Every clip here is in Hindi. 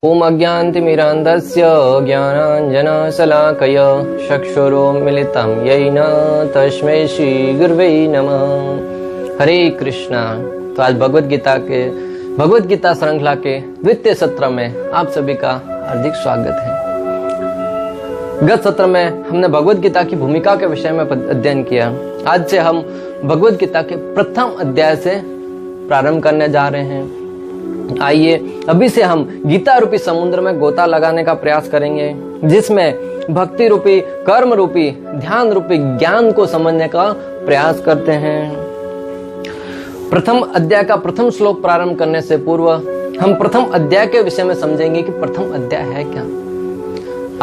ओम अज्ञानतिमिरान्धस्य ज्ञानाञ्जनशलाकया चक्षुरुन्मीलितं येन तस्मै श्री गुरुवे नमः। हरे कृष्णा। तो आज भगवत गीता श्रृंखला के द्वितीय सत्र में आप सभी का हार्दिक स्वागत है। गत सत्र में हमने भगवत गीता की भूमिका के विषय में अध्ययन किया। आज से हम भगवत गीता के प्रथम अध्याय से प्रारंभ करने जा रहे हैं। आइए अभी से हम गीता रूपी समुद्र में गोता लगाने का प्रयास करेंगे, जिसमें भक्ति रूपी, कर्म रूपी, ध्यान रूपी ज्ञान को समझने का प्रयास करते हैं। प्रथम अध्याय का प्रथम श्लोक प्रारंभ करने से पूर्व हम प्रथम अध्याय के विषय में समझेंगे कि प्रथम अध्याय है क्या।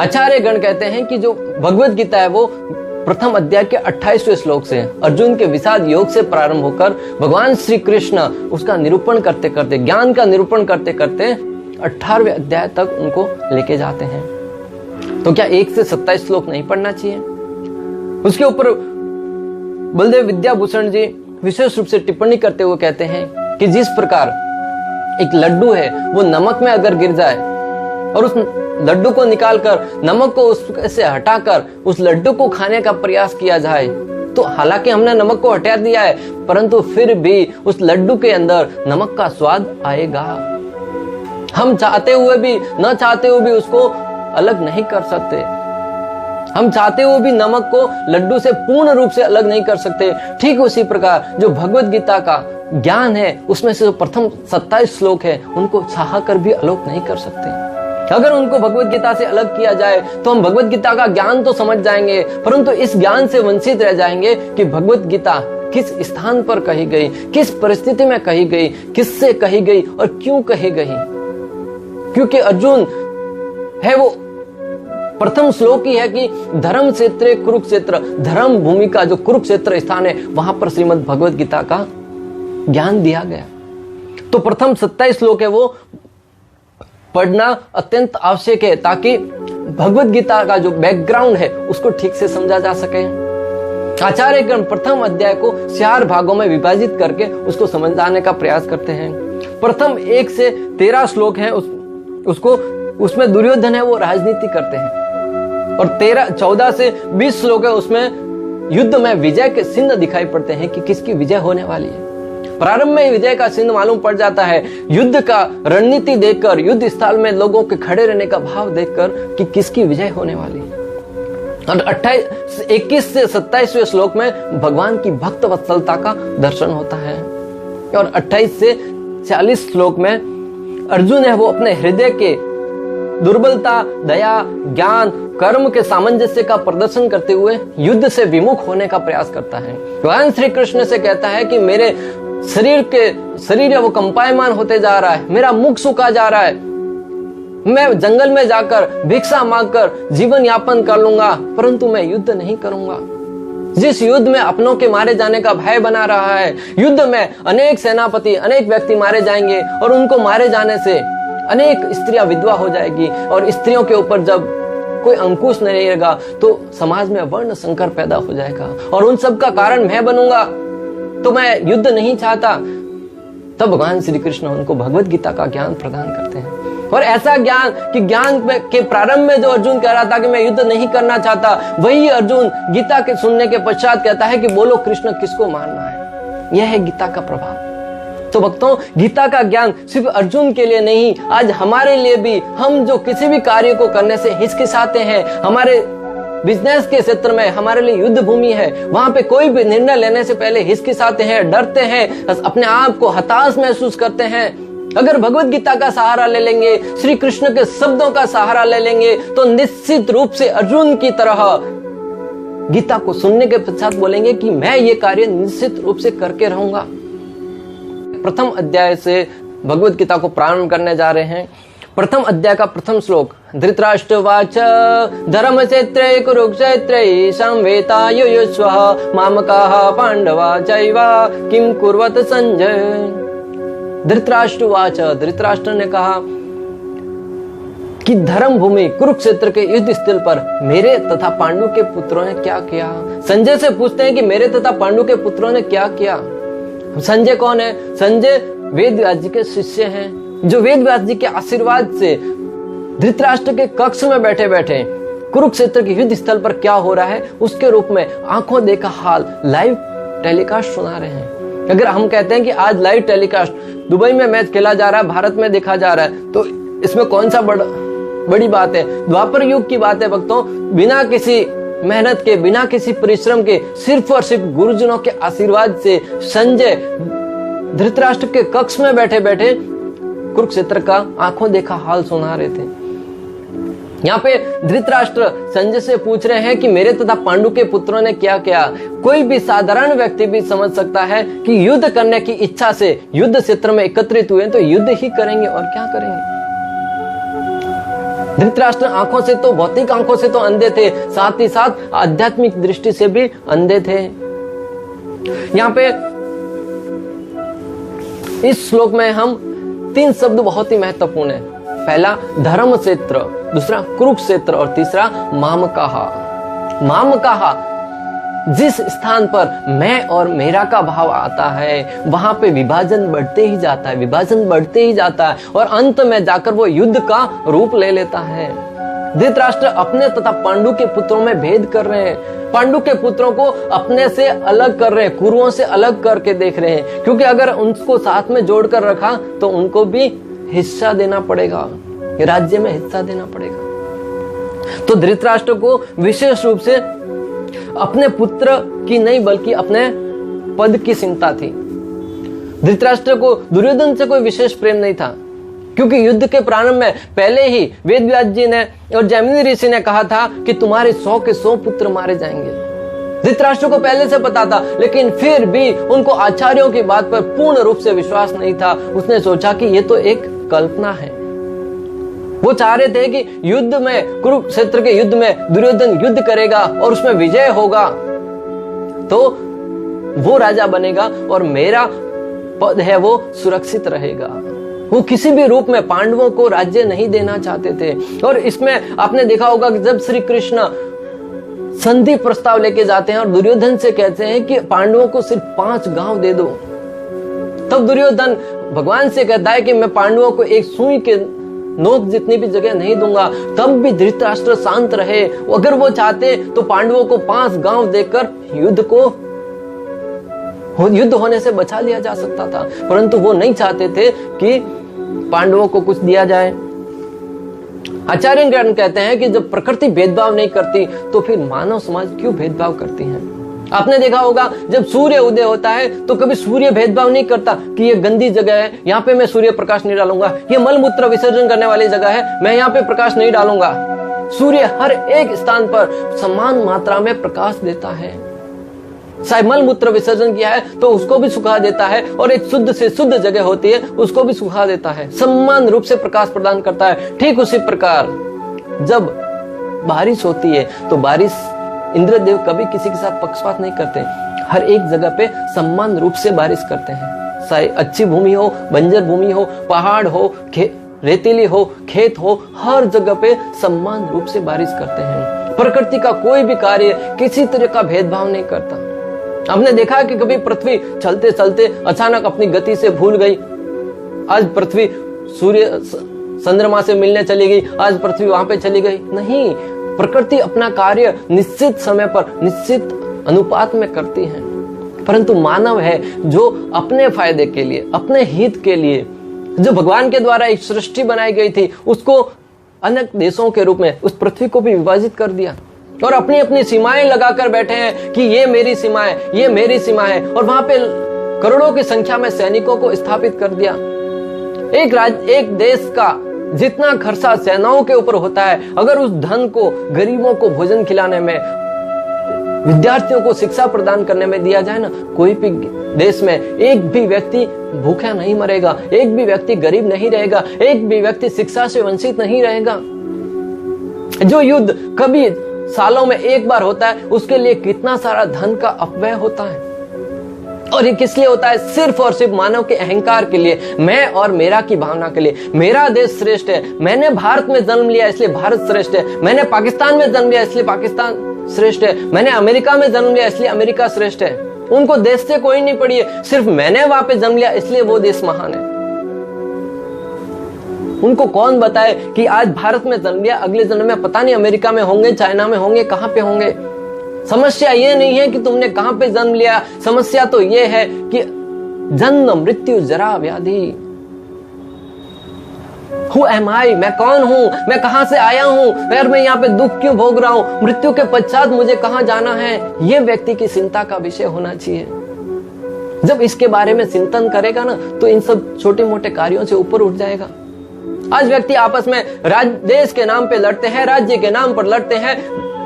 आचार्य गण कहते हैं कि जो भगवत गीता है वो प्रथम अध्याय के 28वें श्लोक से अर्जुन के विषाद योग से प्रारंभ होकर भगवान श्री कृष्ण उसका निरूपण करते करते, ज्ञान का निरूपण करते करते 18वें अध्याय तक उनको लेके जाते हैं। तो क्या 1 से 27 श्लोक नहीं पढ़ना चाहिए? उसके ऊपर बलदेव विद्याभूषण जी विशेष रूप से टिप्पणी करते हुए कहते हैं कि जिस प्रकार एक लड्डू है वो नमक में अगर गिर जाए और उस लड्डू को निकालकर नमक को उससे हटाकर उस लड्डू को खाने का प्रयास किया जाए, तो हालांकि हमने नमक को हटा दिया है, परंतु फिर भी उस लड्डू के अंदर नमक का स्वाद आएगा। हम चाहते हुए भी न चाहते हुए भी उसको अलग नहीं कर सकते। हम चाहते हुए भी नमक को लड्डू से पूर्ण रूप से अलग नहीं कर सकते। ठीक उसी प्रकार जो भगवत गीता का ज्ञान है उसमें से जो प्रथम 27 श्लोक है उनको चाह कर भी अलग नहीं कर सकते। अगर उनको भगवत गीता से अलग किया जाए तो हम भगवत गीता का ज्ञान तो समझ जाएंगे, परंतु इस ज्ञान से वंचित रह जाएंगे कि भगवत गीता किस स्थान पर कही गई, किस परिस्थिति में कही गई, किससे कही गई और क्यों कही गई। क्योंकि अर्जुन है वो प्रथम श्लोक ही है कि धर्म क्षेत्र कुरुक्षेत्र, धर्म भूमि का जो कुरुक्षेत्र स्थान है वहां पर श्रीमद् भगवत गीता का ज्ञान दिया गया। तो प्रथम 27 श्लोक है वो पढ़ना अत्यंत आवश्यक है ताकि भगवत गीता का जो बैकग्राउंड है उसको ठीक से समझा जा सके। आचार्यगण प्रथम अध्याय को 4 भागों में विभाजित करके उसको समझाने का प्रयास करते हैं। प्रथम 1 से 13 श्लोक हैं, उसमें दुर्योधन है वो राजनीति करते हैं, और 14 से 20 श्लोक है उसमें युद्ध में विजय के चिन्ह दिखाई पड़ते हैं कि किसकी विजय होने वाली है। प्रारंभ में विजय का चिन्ह मालूम पड़ जाता है, युद्ध का रणनीति देखकर, युद्ध स्थल में लोगों के खड़े रहने का भाव देखकर कि किसकी विजय होने वाली है। और 21 से 27वें श्लोक में भगवान की भक्त वत्सलता का दर्शन होता है, और 28 से 40 श्लोक में अर्जुन है वो अपने हृदय के दुर्बलता, दया, ज्ञान, कर्म के सामंजस्य का प्रदर्शन करते हुए युद्ध से विमुख होने का प्रयास करता है। भगवान श्री कृष्ण से कहता है कि मेरे शरीर है वो कंपायमान होते जा रहा है, मेरा मुख सूखा जा रहा है, मैं जंगल में जाकर भिक्षा मांगकर जीवन यापन कर लूंगा, परंतु मैं युद्ध नहीं करूंगा। जिस युद्ध में अपनों के मारे जाने का भय बना रहा है, युद्ध में अनेक सेनापति, अनेक व्यक्ति मारे जाएंगे, और उनको मारे जाने से अनेक स्त्रियां विधवा हो जाएगी, और स्त्रियों के ऊपर जब कोई अंकुश नहीं रहेगा तो समाज में वर्ण संकर पैदा हो जाएगा, और उन सब का कारण मैं बनूंगा, तो मैं युद्ध नहीं चाहता। तब भगवान श्री कृष्ण उनको भगवत गीता का ज्ञान प्रदान करते हैं, और ऐसा ज्ञान कि ज्ञान के प्रारंभ में जो अर्जुन कह रहा था कि मैं युद्ध नहीं करना चाहता, वही अर्जुन गीता के सुनने के पश्चात कहता है कि बोलो कृष्ण किसको मारना है। यह है गीता का प्रभाव। तो भक्तों, गीता का ज्ञान सिर्फ अर्जुन के लिए नहीं, आज हमारे लिए भी, हम जो किसी भी कार्य को करने से हिचकिचाते हैं, हमारे बिजनेस के क्षेत्र में हमारे लिए युद्ध भूमि है, वहां पे कोई भी निर्णय लेने से पहले हिचकिचाते हैं, डरते हैं, अपने आप को हताश महसूस करते हैं। अगर भगवत गीता का सहारा ले लेंगे, श्री कृष्ण के शब्दों का सहारा ले लेंगे, तो निश्चित रूप से अर्जुन की तरह गीता को सुनने के पश्चात बोलेंगे कि मैं ये कार्य निश्चित रूप से करके रहूंगा। प्रथम अध्याय से भगवत गीता को प्रारंभ करने जा रहे हैं। प्रथम अध्याय का प्रथम श्लोक, धृतराष्ट्रवाच धर्म क्षेत्रे कुरुक्षेत्रे संवेतायुयुष्वः मामकाः पांडवा चैवा किम कुर्वत संजय। धृतराष्ट्रवाच, धृतराष्ट्र ने कहा कि धर्म भूमि कुरुक्षेत्र के युद्ध स्थल पर मेरे तथा पांडु के पुत्रों ने क्या किया। संजय से पूछते हैं कि मेरे तथा पांडु के पुत्रों ने क्या किया। संजय कौन है? संजय वेद व्यास जी के शिष्य हैं, जो वेद व्यास जी के आशीर्वाद से धृतराष्ट्र के कक्ष में बैठे बैठे कुरुक्षेत्र के युद्ध स्थल पर क्या हो रहा है उसके रूप में आंखों देखा हाल लाइव टेलीकास्ट सुना रहे हैं। अगर हम कहते हैं कि आज लाइव टेलीकास्ट दुबई में मैच खेला जा रहा है, भारत में देखा जा रहा है, तो इसमें कौन सा बड़ी बात है? द्वापर युग की बात है भक्तों। बिना किसी मेहनत के, बिना किसी परिश्रम के, सिर्फ और सिर्फ गुरुजनों के आशीर्वाद से संजय धृतराष्ट्र के कक्ष में बैठे बैठे कुरुक्षेत्र का आंखों देखा हाल सुना रहे थे। यहाँ पे धृतराष्ट्र संजय से पूछ रहे हैं कि मेरे तथा पांडु के पुत्रों ने क्या किया। कोई भी साधारण व्यक्ति भी समझ सकता है कि युद्ध करने की इच्छा से युद्ध क्षेत्र में एकत्रित हुए तो युद्ध ही करेंगे और क्या करेंगे। धृतराष्ट्र आंखों से तो, भौतिक आंखों से तो अंधे थे, साथ ही साथ आध्यात्मिक दृष्टि से भी अंधे थे। यहाँ पे इस श्लोक में हम 3 शब्द बहुत ही महत्वपूर्ण है। पहला धर्म क्षेत्र, दूसरा कुरुक्षेत्र और तीसरा मामकाहा। मामकाहा, जिस स्थान पर मैं और मेरा का भाव आता है वहां पे विभाजन बढ़ते ही जाता है, विभाजन बढ़ते ही जाता है और अंत में जाकर वो युद्ध का रूप ले लेता है। धृतराष्ट्र अपने तथा पांडु के पुत्रों में भेद कर रहे हैं, पांडु के पुत्रों को अपने से अलग कर रहे हैं, कुरुओं से अलग करके देख रहे हैं, क्योंकि अगर उनको साथ में जोड़कर रखा तो उनको भी हिस्सा देना पड़ेगा, राज्य में हिस्सा देना पड़ेगा। तो धृतराष्ट्र को विशेष रूप से अपने पुत्र की नहीं बल्कि अपने पद की चिंता थी। धृतराष्ट्र को दुर्योधन से कोई विशेष प्रेम नहीं था, क्योंकि युद्ध के प्रारंभ में पहले ही वेदव्यास जी ने और जैमिनी ऋषि ने कहा था कि तुम्हारे 100 के 100 पुत्र मारे जाएंगे। धृतराष्ट्र को पहले से पता था, लेकिन फिर भी उनको आचार्यों की बात पर पूर्ण रूप से विश्वास नहीं था। उसने सोचा कि ये तो एक कल्पना है। वो चाह रहे थे कि युद्ध में, कुरुक्षेत्र के युद्ध में दुर्योधन युद्ध करेगा और उसमें विजय होगा तो वो राजा बनेगा और मेरा पद है वो सुरक्षित रहेगा। वो किसी भी रूप में पांडवों को राज्य नहीं देना चाहते थे। और इसमें आपने देखा होगा कि जब श्री कृष्ण संधि प्रस्ताव लेके जाते हैं और दुर्योधन से कहते हैं कि पांडवों को सिर्फ 5 गांव दे दो, तब दुर्योधन भगवान से कहता है कि मैं पांडवों को एक सुई के नोक जितनी भी जगह नहीं दूंगा। तब भी धृतराष्ट्र शांत रहे। अगर वो चाहते तो पांडवों को 5 गांव देकर युद्ध होने से बचा लिया जा सकता था, परंतु वो नहीं चाहते थे कि पांडवों को कुछ दिया जाए। आचार्यगण कहते हैं कि जब प्रकृति भेदभाव नहीं करती तो फिर मानव समाज क्यों भेदभाव करती है। आपने देखा होगा जब सूर्य उदय होता है तो कभी सूर्य भेदभाव नहीं करता कि ये गंदी जगह है, यहाँ पे मैं सूर्य प्रकाश नहीं डालूंगा, ये मलमूत्र विसर्जन करने वाली जगह है, मैं यहाँ पे प्रकाश नहीं डालूंगा। सूर्य हर एक स्थान पर समान मात्रा में प्रकाश देता है। चाहे मलमूत्र विसर्जन किया है तो उसको भी सुखा देता है, और एक शुद्ध से शुद्ध जगह होती है उसको भी सुखा देता है, समान रूप से प्रकाश प्रदान करता है। ठीक उसी प्रकार जब बारिश होती है तो बारिश, इंद्रदेव कभी किसी के साथ पक्षपात नहीं करते, हर एक जगह पे समान रूप से बारिश करते हैं। चाहे अच्छी भूमि हो, बंजर भूमि हो, पहाड़ हो, रेतीली हो, खेत हो, हर जगह पे समान रूप से बारिश करते हैं। प्रकृति का कोई भी कार्य किसी तरह का भेदभाव नहीं करता। हमने देखा कि कभी पृथ्वी चलते चलते अचानक अपनी गति से भूल गई, आज पृथ्वी सूर्य चंद्रमा से मिलने चली गई, आज पृथ्वी वहां पे चली गई। नहीं, प्रकृति अपना कार्य निश्चित समय पर निश्चित अनुपात में करती है, परंतु मानव है जो अपने फायदे के लिए, अपने हित के लिए, जो भगवान के द्वारा एक सृष्टि बनाई गई थी उसको अनेक देशों के रूप में उस पृथ्वी को भी विभाजित कर दिया और अपनी अपनी सीमाएं लगाकर बैठे हैं कि ये मेरी सीमा है, ये मेरी सीमा है, और वहां पे करोड़ों की संख्या में सैनिकों को स्थापित कर दिया। एक देश का जितना खर्चा सेनाओं के ऊपर होता है, अगर उस धन को गरीबों को भोजन खिलाने में, विद्यार्थियों को शिक्षा प्रदान करने में दिया जाए ना, कोई भी देश में एक भी व्यक्ति भूखा नहीं मरेगा, एक भी व्यक्ति गरीब नहीं रहेगा, एक भी व्यक्ति शिक्षा से वंचित नहीं रहेगा। जो युद्ध कभी सालों में एक बार होता है उसके लिए कितना सारा धन का अपव्यय होता है, और ये किस लिए होता है? सिर्फ और सिर्फ मानव के अहंकार के लिए, मैं और मेरा की भावना के लिए। मेरा देश श्रेष्ठ है, मैंने भारत में जन्म लिया इसलिए भारत श्रेष्ठ है, मैंने पाकिस्तान में जन्म लिया इसलिए पाकिस्तान श्रेष्ठ है, मैंने अमेरिका में जन्म लिया इसलिए अमेरिका श्रेष्ठ है। उनको देश से कोई नहीं पड़ी है, सिर्फ मैंने वहां पे जन्म लिया इसलिए वो देश महान है। उनको कौन बताए कि आज भारत में जन्म लिया, अगले जन्म में पता नहीं अमेरिका में होंगे, चाइना में होंगे, कहां पे होंगे। समस्या ये नहीं है कि तुमने कहां पे जन्म लिया, समस्या तो ये है कि जन्म मृत्यु जरा व्याधि। Who am I? मैं कौन हूं, मैं कहां से आया हूं, फिर मैं यहाँ पे दुख क्यों भोग रहा हूं, मृत्यु के पश्चात मुझे कहां जाना है, यह व्यक्ति की चिंता का विषय होना चाहिए। जब इसके बारे में चिंतन करेगा ना तो इन सब छोटे मोटे कार्यों से ऊपर उठ जाएगा। आज व्यक्ति आपस में देश के नाम पे लड़ते हैं, राज्य के नाम पर लड़ते हैं,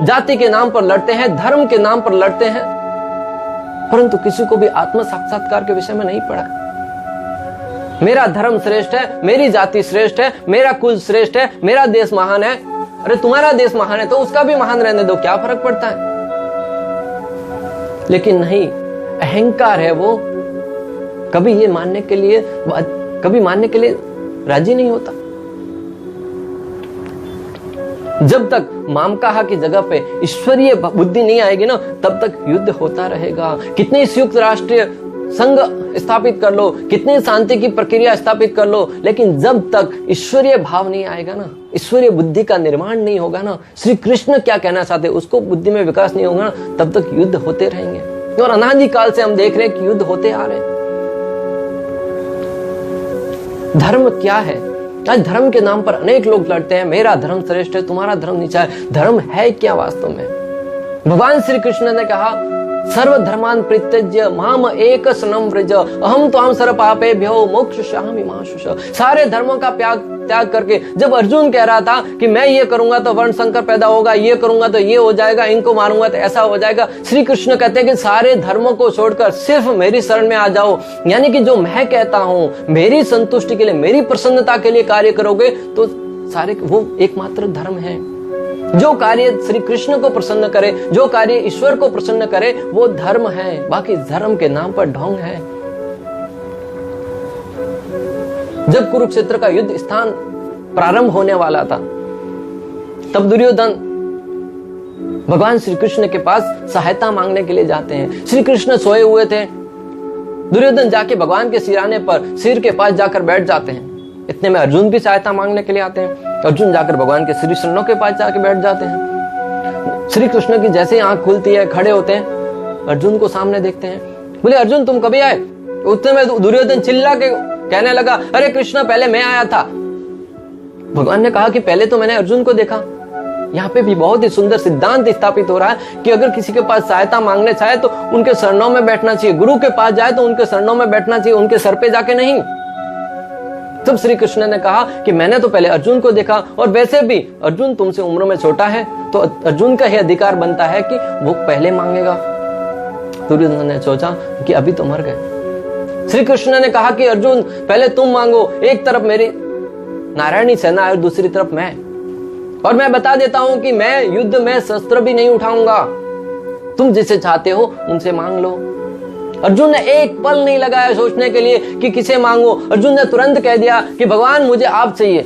जाति के नाम पर लड़ते हैं, धर्म के नाम पर लड़ते हैं, परंतु किसी को भी आत्म साक्षात्कार के विषय में नहीं पढ़ा। मेरा धर्म श्रेष्ठ है, मेरी जाति श्रेष्ठ है, मेरा कुल श्रेष्ठ है, मेरा देश महान है। अरे तुम्हारा देश महान है तो उसका भी महान रहने दो, क्या फर्क पड़ता है। लेकिन नहीं, अहंकार है वो कभी ये मानने के लिए राजी नहीं होता। जब तक मामकाहा की जगह पे ईश्वरीय बुद्धि नहीं आएगी ना, तब तक युद्ध होता रहेगा। कितनी संयुक्त राष्ट्रीय संघ स्थापित कर लो, कितनी शांति की प्रक्रिया स्थापित कर लो, लेकिन जब तक ईश्वरीय भाव नहीं आएगा ना, ईश्वरीय बुद्धि का निर्माण नहीं होगा ना, श्री कृष्ण क्या कहना चाहते उसको बुद्धि में विकास नहीं होगा ना, तब तक युद्ध होते रहेंगे। और अनादि काल से हम देख रहे हैं कि युद्ध होते आ रहे हैं। धर्म क्या है? आज धर्म के नाम पर अनेक लोग लड़ते हैं, मेरा धर्म श्रेष्ठ है, तुम्हारा धर्म नीचा है। धर्म है क्या वास्तव में? भगवान श्री कृष्ण ने कहा, सर्वधर्मान परित्यज्य माम एक शरणं व्रज अहम त्वां सर्व पापेभ्यो मोक्षयिष्यामि मा शुच। सारे धर्मों का त्याग करके जब अर्जुन कह रहा था कि मैं ये करूंगा तो वर्ण संकर पैदा होगा, ये करूंगा तो ये हो जाएगा, इनको मारूंगा तो ऐसा हो जाएगा, श्री कृष्ण कहते हैं कि सारे धर्मों को छोड़कर सिर्फ मेरी शरण में आ जाओ। यानी कि जो मैं कहता हूं, मेरी संतुष्टि के लिए, मेरी प्रसन्नता के लिए कार्य करोगे तो सारे वो एकमात्र धर्म है। जो कार्य श्री कृष्ण को प्रसन्न करे, जो कार्य ईश्वर को प्रसन्न करे, वो धर्म है। बाकी धर्म के नाम पर ढोंग है। जब कुरुक्षेत्र का युद्ध स्थान प्रारंभ होने वाला था, तब दुर्योधन भगवान श्री कृष्ण के पास सहायता मांगने के लिए जाते हैं। श्री कृष्ण सोए हुए थे, दुर्योधन जाके भगवान के सिराने पर सिर के पास जाकर बैठ जाते हैं। इतने में अर्जुन भी सहायता मांगने के लिए आते हैं। अर्जुन जाकर भगवान के श्री चरणों के पास जाकर बैठ जाते हैं। श्री कृष्ण की जैसे आंख खुलती है, खड़े होते हैं, अर्जुन को सामने देखते हैं। बोले, अर्जुन तुम कभी आए? उतने में दुर्योधन चिल्ला के कहने लगा, अरे कृष्ण पहले मैं आया था। भगवान ने कहा कि पहले तो मैंने अर्जुन को देखा। यहाँ पे भी बहुत ही सुंदर सिद्धांत स्थापित हो रहा है कि अगर किसी के पास सहायता मांगने चाहे तो उनके शरणों में बैठना चाहिए। गुरु के पास जाए तो उनके शरणों में बैठना चाहिए, उनके सर पे जाके नहीं। तब श्री कृष्ण ने कहा कि मैंने तो पहले अर्जुन को देखा, और वैसे भी अर्जुन तुमसे उम्र में छोटा है तो अर्जुन का ही अधिकार बनता है कि वो पहले मांगेगा। दुर्योधन ने सोचा कि अभी तो मर गए। श्री कृष्ण ने कहा कि अर्जुन पहले तुम मांगो, एक तरफ मेरी नारायणी सेना है और दूसरी तरफ मैं, और मैं बता देता हूं कि मैं युद्ध में शस्त्र भी नहीं उठाऊंगा, तुम जिसे चाहते हो उनसे मांग लो। अर्जुन ने एक पल नहीं लगाया सोचने के लिए कि किसे मांगो। अर्जुन ने तुरंत कह दिया कि भगवान मुझे आप चाहिए।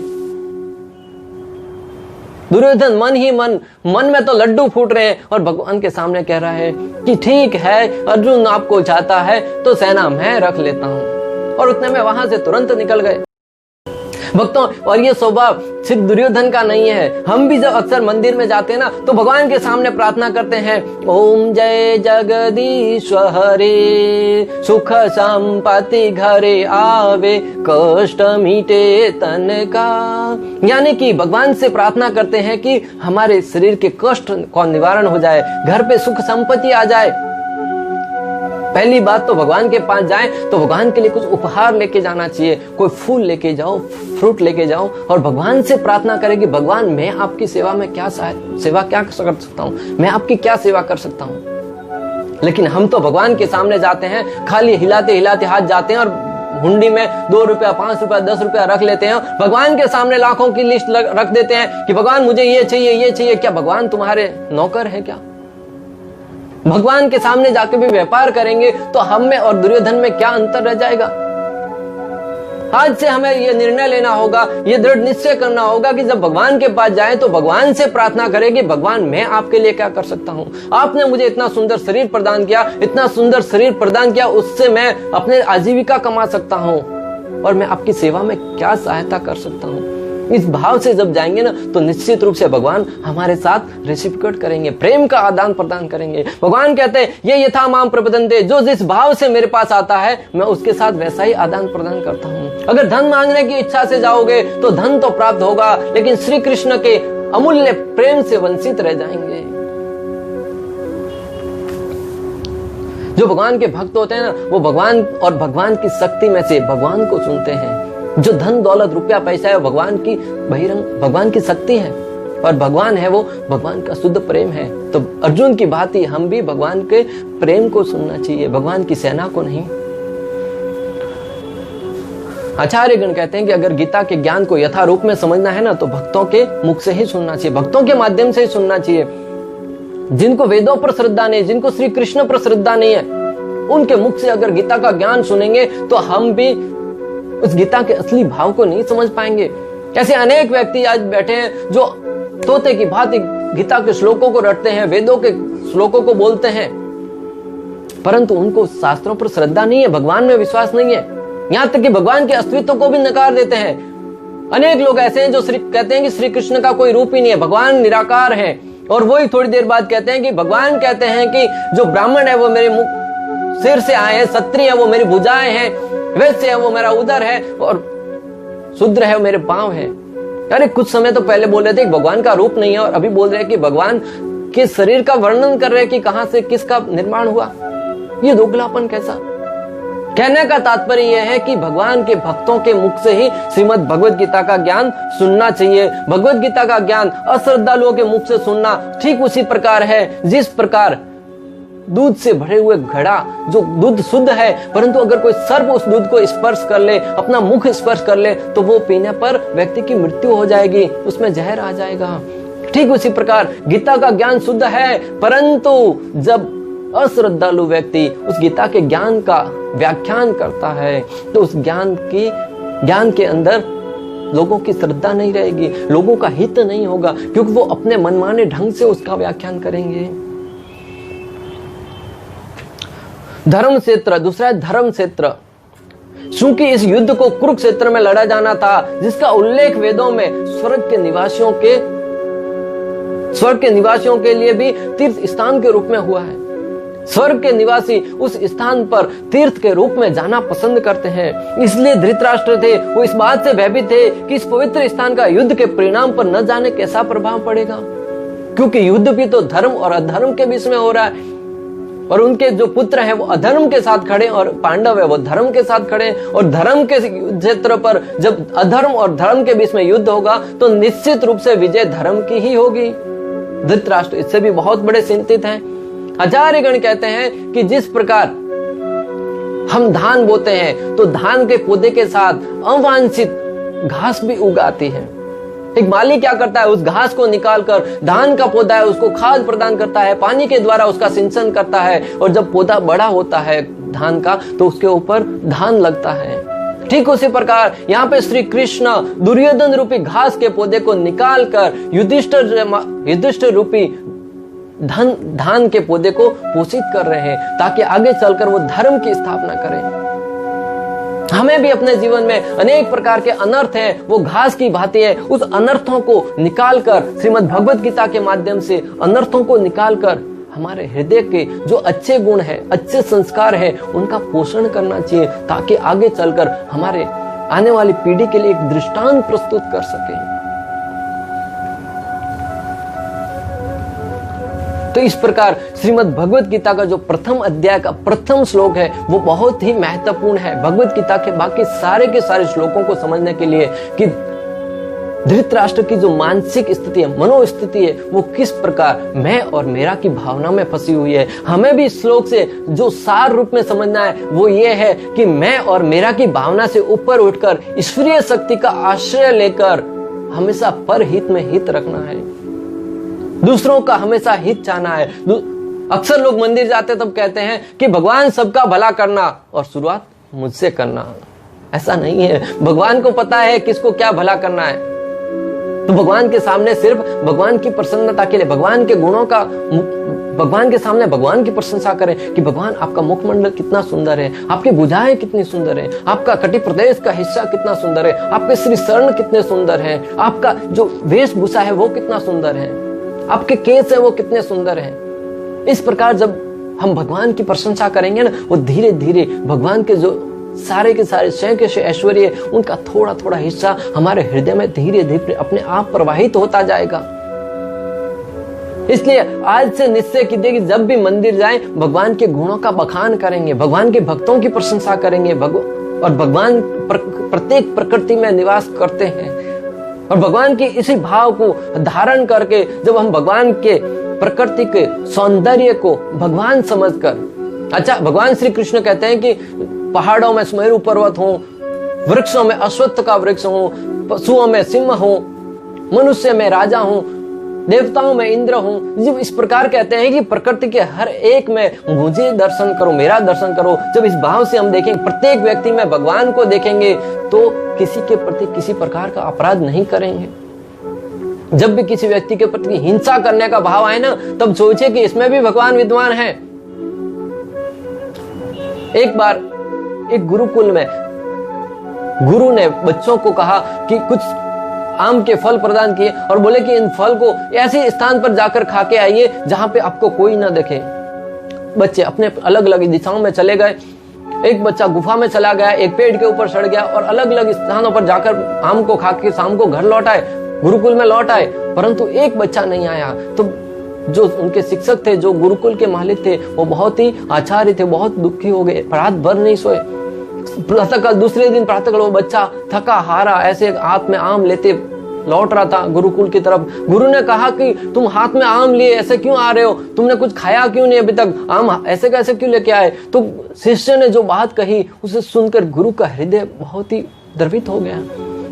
दुर्योधन मन ही मन में तो लड्डू फूट रहे हैं और भगवान के सामने कह रहा है कि ठीक है, अर्जुन आपको चाहता है तो सेना मैं रख लेता हूं। और उतने में वहां से तुरंत निकल गए भक्तों। और ये स्वभाव सिर्फ दुर्योधन का नहीं है। हम भी जब अक्सर मंदिर में जाते हैं ना तो भगवान के सामने प्रार्थना करते हैं, ओम जय जगदीश हरे, सुख संपत्ति घरे आवे, कष्ट मिटे तन का। यानी कि भगवान से प्रार्थना करते हैं कि हमारे शरीर के कष्ट का निवारण हो जाए, घर पे सुख संपत्ति आ जाए। पहली बात तो भगवान के पास जाए तो भगवान के लिए कुछ उपहार लेके जाना चाहिए। कोई फूल लेके जाओ, फ्रूट लेके जाओ और भगवान से प्रार्थना करें कि भगवान मैं आपकी सेवा में क्या कर सकता हूँ, मैं आपकी क्या सेवा कर सकता हूँ। लेकिन हम तो भगवान के सामने जाते हैं, खाली हिलाते हिलाते हाथ जाते हैं और हुंडी में 2 रुपया, 5 रुपया, 10 रुपया रख लेते हैं। भगवान के सामने लाखों की लिस्ट रख देते हैं कि भगवान मुझे ये चाहिए, ये चाहिए। क्या भगवान तुम्हारे नौकर है क्या? भगवान के सामने जाके भी व्यापार करेंगे तो हम में और दुर्योधन में क्या अंतर रह जाएगा? आज से हमें यह निर्णय लेना होगा, यह दृढ़ निश्चय करना होगा कि जब भगवान के पास जाए तो भगवान से प्रार्थना करें कि भगवान मैं आपके लिए क्या कर सकता हूं। आपने मुझे इतना सुंदर शरीर प्रदान किया, इतना सुंदर शरीर प्रदान किया, उससे मैं अपने आजीविका कमा सकता हूं और मैं आपकी सेवा में क्या सहायता कर सकता हूं। इस भाव से जब जाएंगे ना तो निश्चित रूप से भगवान हमारे साथ रेसिप्रोकेट करेंगे, प्रेम का आदान प्रदान करेंगे। भगवान कहते हैं ये यथा माम प्रपद्यन्ते, जो जिस भाव से मेरे पास आता है मैं उसके साथ वैसा ही आदान प्रदान करता हूं। अगर धन मांगने की इच्छा से जाओगे तो धन तो प्राप्त होगा, लेकिन श्री कृष्ण के अमूल्य प्रेम से वंचित रह जाएंगे। जो भगवान के भक्त होते हैं ना, वो भगवान और भगवान की शक्ति में से भगवान को सुनते हैं। जो धन दौलत रुपया पैसा है भगवान की बहिरंग भगवान की शक्ति है, और भगवान है वो भगवान का शुद्ध प्रेम है। तो अर्जुन की भांति हम भी भगवान के प्रेम को सुनना चाहिए, भगवान की सेना को नहीं। आचार्यगण कहते हैं कि अगर गीता के ज्ञान को यथा रूप में समझना है ना तो भक्तों के मुख से ही सुनना चाहिए, भक्तों के माध्यम से ही सुनना चाहिए। जिनको वेदों पर श्रद्धा नहीं, जिनको श्री कृष्ण पर श्रद्धा नहीं है, उनके मुख से अगर गीता का ज्ञान सुनेंगे तो हम भी उस गीता के असली भाव को नहीं समझ पाएंगे। ऐसे अनेक व्यक्ति आज बैठे हैं जो तोते की भांति गीता के श्लोकों को रटते हैं, वेदों के श्लोकों को बोलते हैं, परंतु उनको शास्त्रों पर श्रद्धा नहीं है, भगवान में विश्वास नहीं है, यहां तक कि भगवान के अस्तित्व को भी नकार देते हैं। अनेक लोग ऐसे हैं जो कहते हैं कि श्री कृष्ण का कोई रूप ही नहीं है, भगवान निराकार है, और वही थोड़ी देर बाद कहते हैं कि भगवान कहते हैं कि जो ब्राह्मण है वो मेरे मुख सिर से आए हैं, क्षत्रिय है वो मेरी भुजाएं हैं, वैश्य है वो मेरा उदर है, और शूद्र है वो मेरे पांव है। अरे कुछ समय तो पहले बोल रहे थे कि भगवान का रूप नहीं है, और अभी बोल रहे हैं कि भगवान के शरीर का वर्णन कर रहे हैं कि कहां से किसका निर्माण हुआ। ये दोगलापन कैसा? कहने का तात्पर्य यह है कि भगवान के भक्तों के मुख से ही श्रीमद् भगवद गीता का ज्ञान सुनना चाहिए। भगवद गीता का ज्ञान अश्रद्धालुओं के मुख से सुनना ठीक उसी प्रकार है जिस प्रकार दूध से भरे हुए घड़ा, जो दूध शुद्ध है, परंतु अगर कोई सर्प उस दूध को स्पर्श कर ले, अपना मुख स्पर्श कर ले, तो वो पीने पर व्यक्ति की मृत्यु हो जाएगी, उसमें जहर आ जाएगा। ठीक उसी प्रकार गीता का ज्ञान शुद्ध है, परंतु जब अश्रद्धालु व्यक्ति उस गीता के ज्ञान का व्याख्यान करता है तो उस ज्ञान के अंदर लोगों की श्रद्धा नहीं रहेगी, लोगों का हित नहीं होगा, क्योंकि वो अपने मनमाने ढंग से उसका व्याख्यान करेंगे। धर्म क्षेत्र, दूसरा है धर्म क्षेत्र। चूंकि इस युद्ध को कुरुक्षेत्र में लड़ा जाना था, जिसका उल्लेख वेदों में स्वर्ग के निवासियों के लिए भी तीर्थ स्थान के रूप में हुआ है। स्वर्ग के निवासी उस स्थान पर तीर्थ के रूप में जाना पसंद करते हैं, इसलिए धृतराष्ट्र थे वो इस बात से भयभीत थे कि इस पवित्र स्थान का युद्ध के परिणाम पर न जाने कैसा प्रभाव पड़ेगा, क्योंकि युद्ध भी तो धर्म और अधर्म के बीच में हो रहा है, और उनके जो पुत्र हैं वो अधर्म के साथ खड़े और पांडव है वो धर्म के साथ खड़े, और धर्म के क्षेत्र पर जब अधर्म और धर्म के बीच में युद्ध होगा तो निश्चित रूप से विजय धर्म की ही होगी। धृतराष्ट्र इससे भी बहुत बड़े चिंतित हैं। आचार्यगण कहते हैं कि जिस प्रकार हम धान बोते हैं तो धान के पौधे के साथ अवांछित घास भी उगाती है। एक माली क्या करता है, उस घास को निकालकर धान का पौधा है उसको खाद प्रदान करता है, पानी के द्वारा उसका सिंचन करता है, और जब पौधा बड़ा होता है धान का तो उसके ऊपर धान लगता है। ठीक उसी प्रकार यहाँ पे श्री कृष्ण दुर्योधन रूपी घास के पौधे को निकालकर युधिष्ठिर रूपी धान के पौधे को पोषित कर रहे हैं, ताकि आगे चलकर वो धर्म की स्थापना करें। हमें भी अपने जीवन में अनेक प्रकार के अनर्थ हैं, वो घास की भांति है, उस अनर्थों को निकालकर श्रीमद् भगवद गीता के माध्यम से अनर्थों को निकालकर हमारे हृदय के जो अच्छे गुण हैं, अच्छे संस्कार हैं, उनका पोषण करना चाहिए, ताकि आगे चलकर हमारे आने वाली पीढ़ी के लिए एक दृष्टांत प्रस्तुत कर सके। तो इस प्रकार श्रीमद् भगवद गीता का जो प्रथम अध्याय का प्रथम श्लोक है वो बहुत ही महत्वपूर्ण है भगवद गीता के बाकी सारे के सारे श्लोकों को समझने के लिए, कि धृतराष्ट्र की जो मानसिक स्थिति है, मनोस्थिति है, वो किस प्रकार मैं और मेरा की भावना में फंसी हुई है। हमें भी इस श्लोक से जो सार रूप में समझना है वो ये है कि मैं और मेरा की भावना से ऊपर उठकर ईश्वरीय शक्ति का आश्रय लेकर हमेशा पर हित में हित रखना है, दूसरों का हमेशा हित चाहना है। अक्सर लोग मंदिर जाते तब कहते हैं कि भगवान सबका भला करना और शुरुआत मुझसे करना। ऐसा नहीं है, भगवान को पता है किसको क्या भला करना है। तो भगवान के सामने सिर्फ भगवान की प्रसन्नता के लिए, भगवान के गुणों का, भगवान के सामने भगवान की प्रशंसा करें कि भगवान आपका मुखमंडल कितना सुंदर है, आपकी भुजाएं कितनी सुंदर है, आपका कटी प्रदेश का हिस्सा कितना सुंदर है, आपके श्री शरण कितने सुंदर है, आपका जो वेशभूषा है वो कितना सुंदर है, आपके केस है वो कितने सुंदर है। इस प्रकार जब हम भगवान की प्रशंसा करेंगे ना, वो धीरे धीरे भगवान के जो सारे के सारे शय के शय ऐश्वर्य, उनका थोड़ा थोड़ा हिस्सा हमारे हृदय में धीरे धीरे अपने आप प्रवाहित होता जाएगा। इसलिए आज से निश्चय कीजिए कि जब भी मंदिर जाएं, भगवान के गुणों का बखान करेंगे, भगवान के भक्तों की प्रशंसा करेंगे। और भगवान प्रत्येक प्रकृति में निवास करते हैं, और भगवान के इसी भाव को धारण करके जब हम भगवान के प्रकृति के सौंदर्य को भगवान समझकर, अच्छा भगवान श्री कृष्ण कहते हैं कि पहाड़ों में सुमेरु पर्वत हो, वृक्षों में अश्वत्थ का वृक्ष हो, पशुओं में सिंह हो, मनुष्य में राजा हो, देवताओं में इंद्र हो। जब इस प्रकार कहते हैं कि प्रकृति के हर एक में मुझे दर्शन करो, मेरा दर्शन करो, जब इस भाव से हम देखेंगे, प्रत्येक व्यक्ति में भगवान को देखेंगे, तो किसी के प्रति किसी प्रकार का अपराध नहीं करेंगे। जब भी किसी व्यक्ति के प्रति हिंसा करने का भाव आए ना, तब सोचिए कि इसमें भी भगवान विद्वान है। एक बार एक गुरुकुल में गुरु ने बच्चों को कहा कि कुछ आम के फल प्रदान किए और बोले कि इन फल को ऐसे स्थान पर जाकर खा के आइए जहां पे आपको कोई ना देखे। बच्चे अपने अलग अलग दिशाओं में चले गए। एक बच्चा गुफा में चला गया, एक पेड़ के ऊपर चढ़ गया और अलग अलग स्थानों पर जाकर आम को खा के शाम को घर लौट आए, गुरुकुल में लौट आए, परंतु एक बच्चा नहीं आया। तो जो उनके शिक्षक थे, जो गुरुकुल के मालिक थे, वो बहुत ही आचार्य थे, बहुत दुखी हो गए, रात भर नहीं सोए। प्रातःकाल दूसरे दिन प्रातःकाल वो बच्चा थका हारा ऐसे हाथ में आम लेते लौट रहा था गुरुकुल की तरफ। गुरु ने कहा कि तुम हाथ में आम लिए ऐसे क्यों आ रहे हो, तुमने कुछ खाया क्यों नहीं अभी तक, आम ऐसे कैसे क्यों लेके आए। तो शिष्य ने जो बात कही उसे सुनकर गुरु का हृदय बहुत ही द्रवित हो गया।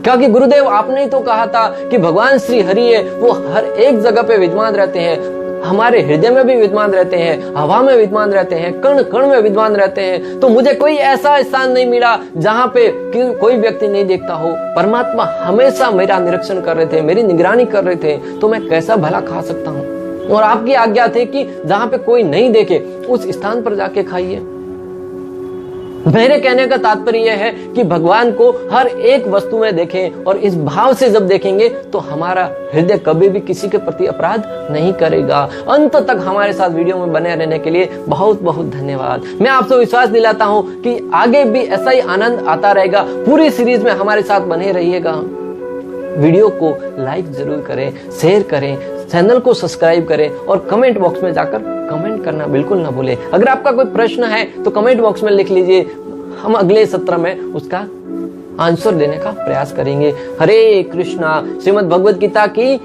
क्योंकि गुरुदेव आपने ही तो कहा था कि भगवान श्री हरि है, वो हर एक जगह पे विद्वान रहते हैं, हमारे हृदय में भी विद्वान रहते हैं, हवा में विद्वान रहते हैं, कण कण में विद्वान रहते हैं। तो मुझे कोई ऐसा स्थान नहीं मिला जहां पे कोई व्यक्ति नहीं देखता हो। परमात्मा हमेशा मेरा निरीक्षण कर रहे थे, मेरी निगरानी कर रहे थे, तो मैं कैसा भला खा सकता हूँ। और आपकी आज्ञा थी कि जहां पे कोई नहीं देखे उस स्थान पर जाके खाइए। मेरे कहने का तात्पर्य यह है कि भगवान को हर एक वस्तु में देखें, और इस भाव से जब देखेंगे तो हमारा हृदय कभी भी किसी के प्रति अपराध नहीं करेगा। अंत तक हमारे साथ वीडियो में बने रहने के लिए बहुत बहुत धन्यवाद। मैं आपसे विश्वास दिलाता हूं कि आगे भी ऐसा ही आनंद आता रहेगा। पूरी सीरीज में हमारे साथ बने रहिएगा। वीडियो को लाइक जरूर करें, शेयर करें, चैनल को सब्सक्राइब करें और कमेंट बॉक्स में जाकर कमेंट करना बिल्कुल ना भूलें। अगर आपका कोई प्रश्न है तो कमेंट बॉक्स में लिख लीजिए, हम अगले सत्र में उसका आंसर देने का प्रयास करेंगे। हरे कृष्णा। श्रीमद् भगवद गीता की